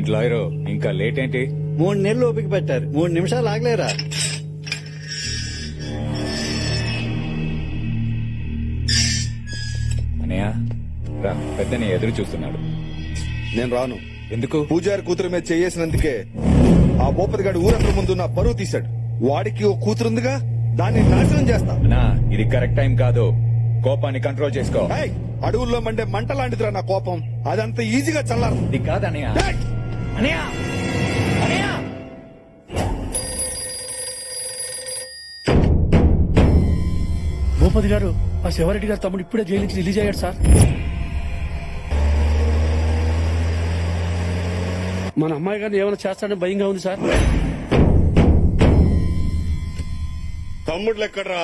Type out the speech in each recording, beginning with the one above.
ఏంటి లాయరు ఇంకా లేట్ ఏంటి? 3 నెలలు ఓపిక పెట్టారు, 3 నిమిషాలు ఆగలేరా? అనయ్య రా, పెద్దని ఎదురు చూస్తున్నాడు. నేను రాను. ఎందుకు? పూజారి కూతురు మీద చేసినందుకే ఆ భూపతి గారు ఊరందరి ముందు నా పరువు తీశాడు. వాడికి ఓ కూతురుందిగా, దాన్ని నాశనం చేస్తా. నా ఇది కరెక్ట్ టైం కాదు, కోపాన్ని కంట్రోల్ చేసుకో. ఏయ్, అడవుల్లో మండే మంట లాంటిదిరా నా కోపం, అదంత ఈజీగా చల్లారు. ఇది కాదనయ్య. అనయ్య అనయ్య భూపతి గారు, ఆ శివారెడ్డి గారు తమ్ముడు ఇప్పుడే జైలు నుంచి రిలీజ్ అయ్యాడు సార్. మన అమ్మాయి గారిని ఏమైనా చేస్తాడని భయంగా ఉంది సార్. తమ్ముడు ఎక్కడ్రా?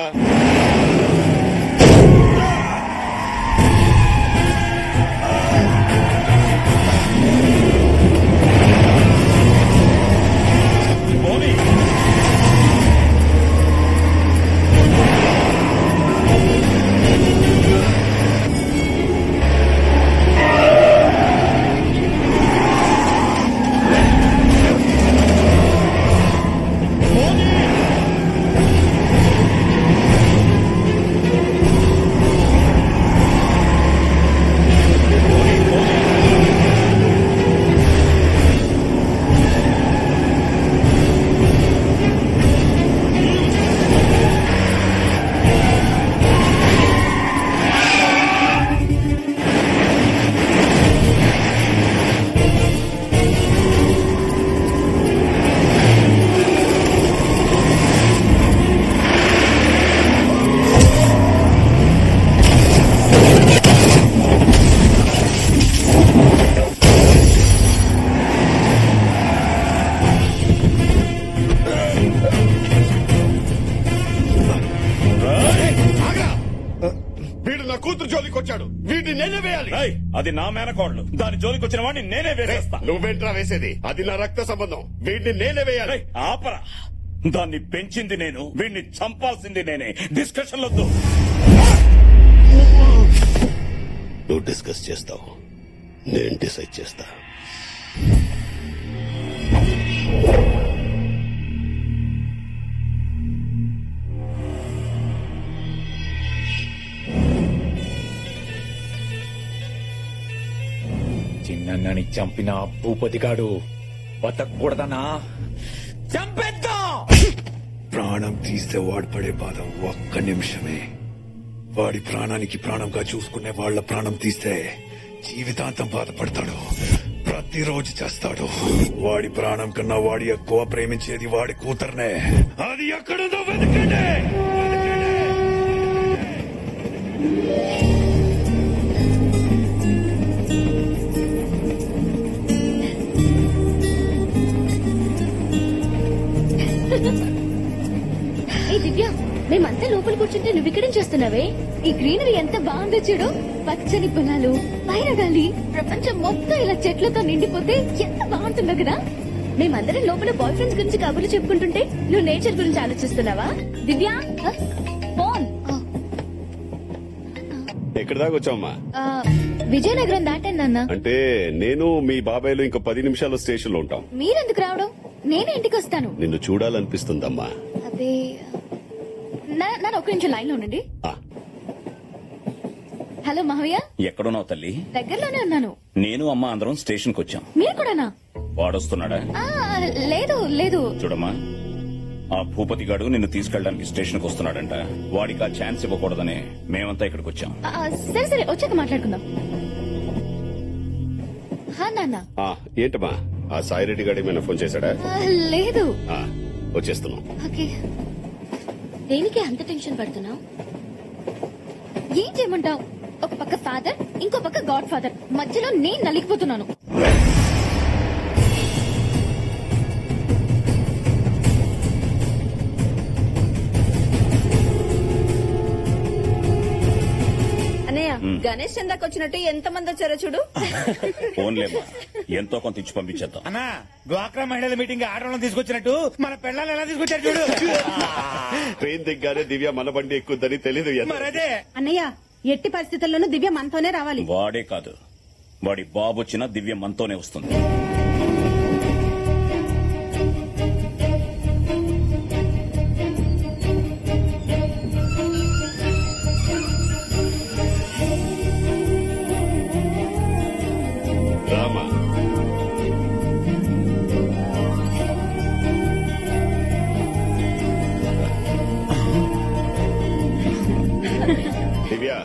అది నా మేనకోడలు, దాని జోలికి వచ్చిన వాడిని నేనే వేసేస్తా. నువ్వేంట్రా వేసేది? అది నా రక్త సంబంధం, వీడిని నేనే వేయాలి. ఆపరా, దాన్ని పెంచింది నేను, వీడిని చంపాల్సింది నేనే. డిస్కషన్ వద్దు. నువ్వు డిస్కస్ చేస్తావు, నేను డిసైడ్ చేస్తా. చిన్నని చంపిన భూపతిగాడు బతకూడదనా? చంపేద్దాం. ప్రాణం తీస్తే వాడు పడే బాధ ఒక్క నిమిషమే. వాడి ప్రాణానికి ప్రాణంగా చూసుకునే వాళ్ళ ప్రాణం తీస్తే జీవితాంతం బాధపడతాడు, ప్రతిరోజు చేస్తాడు. వాడి ప్రాణం కన్నా వాడి ఎక్కువ ప్రేమించేది వాడి కూతుర్నే. అది ఎక్కడుందో వెతకండి. దివ్య, మేమంతా లోపల కూర్చుంటే నువ్వు ఇక్కడేం చేస్తున్నావే? ఈ గ్రీనరీ ఎంత బాగుందో చూడు. పచ్చని పొలాలు, పైన గాలి, ప్రపంచం మొత్తం ఇలా చెట్లతో నిండిపోతే ఎంత బాగుంటుందో కదా. మేమందరం లోపల బాయ్ ఫ్రెండ్స్ గురించి కబుర్లు చెప్పుకుంటుంటే నువ్వు నేచర్ గురించి ఆలోచిస్తున్నావా? దివ్య, ఫోన్. ఎక్కడి దాకా వచ్చావమ్మా? విజయనగరం దాటాను నాన్న. అంటే నేను మీ బాబాయ్లు ఇంకో 10 నిమిషాల్లో స్టేషన్ లో ఉంటాం. మీరెందుకు రావడం? నేనే ఇంటికి వస్తాను. నిన్ను చూడాలనిపిస్తుందమ్మా. అదే, నన్ను ఒక నిమిషం లైన్ లో ఉండండి. హలో మావయ్య. ఎక్కడున్నావు తల్లి? దగ్గరలోనే ఉన్నాను. నేను అమ్మ అందరం స్టేషన్ కు వచ్చాం. మీరు కూడానా? వాడొస్తున్నాడా? లేదు లేదు. చూడమ్మా, ఆ భూపతి గాడు నిన్ను తీసుకెళ్ళడానికి స్టేషన్ కు వస్తున్నాడంట. వాడికి ఆ ఛాన్స్ ఇవ్వకూడదని మేమంతా ఇక్కడికి వచ్చాం. సరే సరే, వచ్చాక మాట్లాడుకుందాం. నాన్న. ఏంటమ్మా, ఆ సాయిరెడ్డి గారు ఏమైనా ఫోన్ చేశాడా? లేదు. వచ్చేస్తున్నాం. ఓకే. దేనికి అంత టెన్షన్ పడుతున్నావు? ఏం చేయమంటావు? ఒక పక్క ఫాదర్, ఇంకో పక్క గాడ్ ఫాదర్, మధ్యలో నేను నలిగిపోతున్నాను. గణేష్ చందాకి వచ్చినట్టు ఎంత మంది వచ్చారో చూడు. ఫోన్లేమ్మా, ఎంతో కొంత ఇచ్చి పంపించేద్దాం. అన్నా, డ్వాక్రా మహిళల మీటింగ్ ఆడవాళ్ళని తీసుకొచ్చినట్టు మన పిల్లల్ని ఎలా తీసుకొచ్చారు చూడు. ట్రైన్ దిగ్గానే దివ్య మన బండి ఎక్కుద్దని తెలీదు. మరదే అన్నయ్య, ఎట్టి పరిస్థితుల్లోనూ దివ్య మనతోనే రావాలి. వాడే కాదు, వాడి బాబు వచ్చినా దివ్య మనతోనే వస్తుంది. దివ్య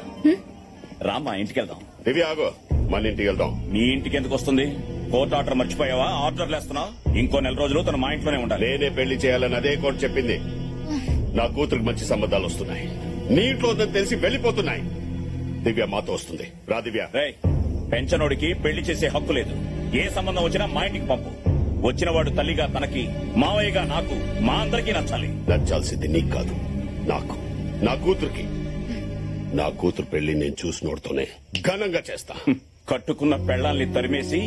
రామ్మా ఇంటికి వెళ్దాం. దివ్య ఆగో, మన ఇంటికి వెళ్దాం. మీ ఇంటికి ఎందుకు వస్తుంది? కోర్టు ఆర్డర్ మర్చిపోయావా? ఆర్డర్లు వేస్తున్నావు. ఇంకో నెల రోజులు తను మా ఇంట్లోనే ఉండాలి. నేనే పెళ్లి చేయాలని అదే కోర్టు చెప్పింది. నా కూతురికి మంచి సంబంధాలు వస్తున్నాయి. నీ ఇంట్లో ఉందని తెలిసి వెళ్లిపోతున్నాయి. దివ్య మాతో వస్తుంది. రా దివ్య. రేయ్, పెంచనోడికి పెళ్లి చేసే హక్కు లేదు. ఏ సంబంధం వచ్చినా మా ఇంటికి పంపు. వచ్చిన వాడు తల్లిగా తనకి, మావయ్యగా నాకు, మా అందరికీ నచ్చాలి. నచ్చాల్సింది నీకు కాదు, నాకు. నా కూతురికి. నా కూతురు పెళ్లి నేను చూసినోడుతోనే ఘనంగా చేస్తా. కట్టుకున్న పెళ్లాల్ని తరిమేసి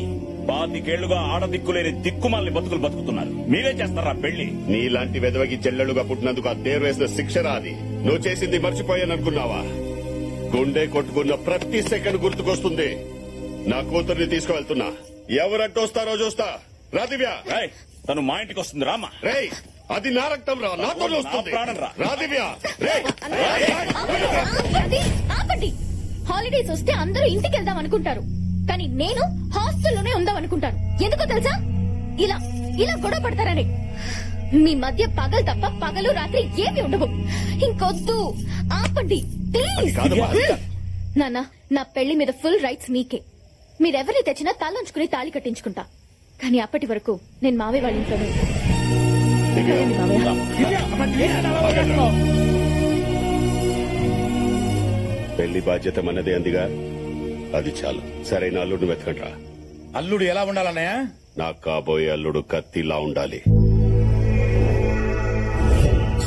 25 ఆడదిక్కులేని దిక్కుమాలని బతుకులు బతుకుతున్నారు. మీరే చేస్తారా పెళ్లి? నీలాంటి వెదవకి చెల్లెలుగా పుట్టినందుకు ఆ దేరు వేసిన శిక్షరా అది. నువ్వు చేసింది మర్చిపోయాననుకున్నావా? గుండె కొట్టుకున్న ప్రతి సెకండ్ గుర్తుకొస్తుంది. నా కూతుర్ని తీసుకువెళ్తున్నా. ఎవరంటూ వస్తారో చూస్తా. రా దివ్య. రేయ్, తను మా ఇంటికి వస్తుంది. రామా. రేయ్, అది నా రక్తం రా, నాతో వస్తుంది. నా ప్రాణం రా. రా దివ్య. రేయ్. ఆపండి. హాలిడేస్ వస్తే అందరూ ఇంటికి వెళ్దాం అనుకుంటారు, కానీ నేను హాస్టల్లోనే ఉందాం అనుకుంటాను. ఎందుకో తెలుసా? ఇలా ఇలా గొడవ పడతారని. మీ మధ్య పగలు తప్ప పగలు రాత్రి ఏమి ఉండవు. ఇంకొద్దు, ఆపండి ప్లీజ్. నాన్న, నా పెళ్లి మీద ఫుల్ రైట్స్ మీకే. మీరెవరిని తెచ్చినా తలంచుకుని తాళి కట్టించుకుంటా. కానీ అప్పటి వరకు నేను మావయ్య వాళ్ళ ఇంట్లోనే ఉంటాను. సరేండి మావయ్య. పెళ్లి బాధ్యత మనదే అందిగా, అది చాలు. సరైన అల్లుడిని వెతకండ్రా. అల్లుడు ఎలా ఉండాలన్నయ్య? నాకు కాబోయే అల్లుడు కత్తిలా ఉండాలి.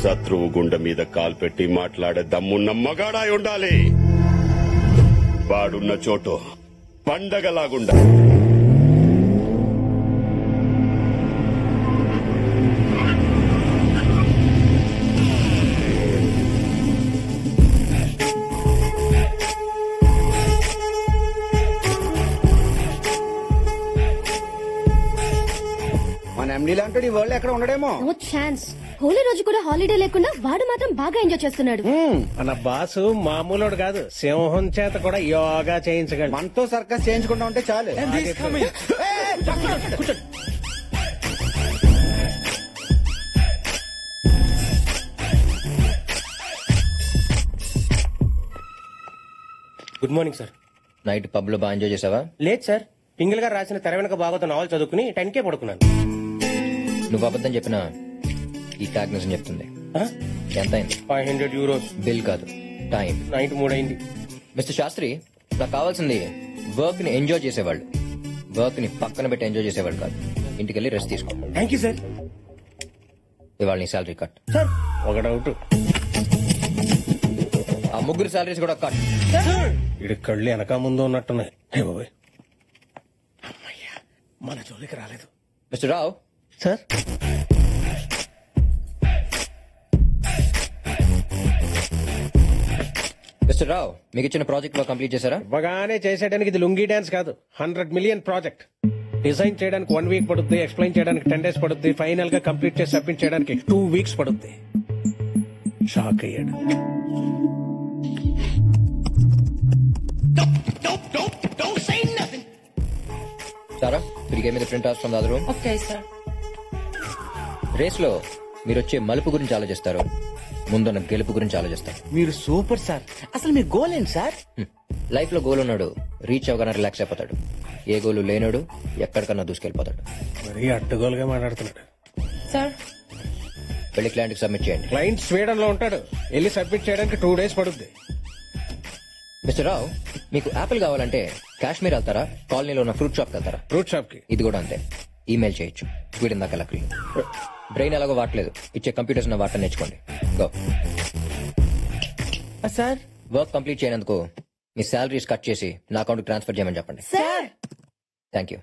శత్రువు గుండె మీద కాలు పెట్టి మాట్లాడే దమ్మున్న మగాడాయి ఉండాలి. వాడున్న చోటు పండగలాగుండాలి. మన ఎండీ లాంటి వరల్డ్ ఎక్కడ ఉండడేమో. No chance. హోలీ రోజు కూడా హాలిడే లేకుండా వాడు మాత్రం బాగా ఎంజాయ్ చేస్తున్నాడు. మన బాసు మామూలుడు కాదు, సింహం చేత కూడా యోగా చేయించగలడు. మనతో సర్కస్ చేయించుకుంటా ఉంటే చాలు. Good morning sir. Night pub లో బాగా ఎంజాయ్ చేసావా? లేదు సార్, పింగిల్ గారు రాసిన తెర వెనక బాగోతో నావల్ చదువుకుని 10K పడుకున్నాను. నువ్వు అబద్ధం చెప్పినా ఈ ట్యాగ్ నిజం చెప్తుంది. ఎంత అయింది? 500 euros. బిల్ కాదు, టైం. నైట్ 3 అయింది. మిస్టర్ శాస్త్రి, నాకు కావాల్సింది వర్క్ ని ఎంజాయ్ చేసేవాళ్ళు, వర్క్ ని పక్కన పెట్టి ఎంజాయ్ చేసేవాళ్ళు కాదు. ఇంటికి వెళ్ళి రెస్ట్ తీసుకో. Thank you sir. ఇవాళ నీ శాలరీ కట్. సార్ ఒక డౌట్, ఆ ముగ్గురు శాలరీస్ కూడా కట్. ఇడి కళ్ళు వెనక ముందు ఉన్నట్టున్నాయి. బాబోయ్, అమ్మయ్యా, మన జోలికి రాలేదు. మిస్టర్ రావు. సార్, మిస్టర్ రావు, మీకు ఇచ్చిన ప్రాజెక్ట్ వర్క్ కంప్లీట్ చేశారా? ఇవ్వగానే చేసేయడానికి ఇది లుంగీ డాన్స్ కాదు, 100 million ప్రాజెక్ట్. డిజైన్ చేయడానికి 1 week పడుద్ది, ఎక్స్ప్లెయిన్ చేయడానికి 10 days పడుద్ది, ఫైనల్ గా కంప్లీట్ చేసి సబ్మిట్ చేయడానికి 2 weeks పడుద్ది. షాక్ అయ్యాడు. సారా, మీరు గేమ్ మీద print out from the other room. Okay sir. Race లో మీరు వచ్చే మలుపు గురించి ఆలోచిస్తారు, ముందున్న గెలుపు గురించి ఆలోచిస్తారు. మీరు సూపర్ సార్. అసలు మీ గోల్ ఏంటి సార్? లైఫ్ లో గోల్ ఉన్నాడు రీచ్ అవగానే రిలాక్స్ అయిపోతాడు. ఏ గోలు లేనాడు ఎక్కడికన్నా దూసుకెళ్లిపోతాడు. మరీ అడ్డగోలుగా మాట్లాడుతున్నాడు. సార్, వెళ్ళి క్లయింట్ కి సబ్మిట్ చేయండి. క్లయింట్ స్వీడన్ లో ఉంటాడు, వెళ్ళి సబ్మిట్ చేయడానికి 2 days పడుద్ది. మిస్టర్ రావు, మీకు యాపిల్ కావాలంటే కాశ్మీర్ వెళ్తారా, కాలనీలో ఉన్న ఫ్రూట్ షాప్ వెళ్తారా? ఫ్రూట్ షాప్ కి. ఇది కూడా అంతే, ఈమెయిల్ చేయొచ్చు. స్వీడన్ దాకా లక్లీ. బ్రెయిన్ ఎలాగో వాడలేదు, ఇచ్చే కంప్యూటర్స్ ఉన్న వాటర్ నేర్చుకోండి. గో. సార్, వర్క్ కంప్లీట్ చేయనందుకు మీ శాలరీస్ కట్ చేసి నా అకౌంట్ ట్రాన్స్ఫర్ చేయమని చెప్పండి. Sir, thank you.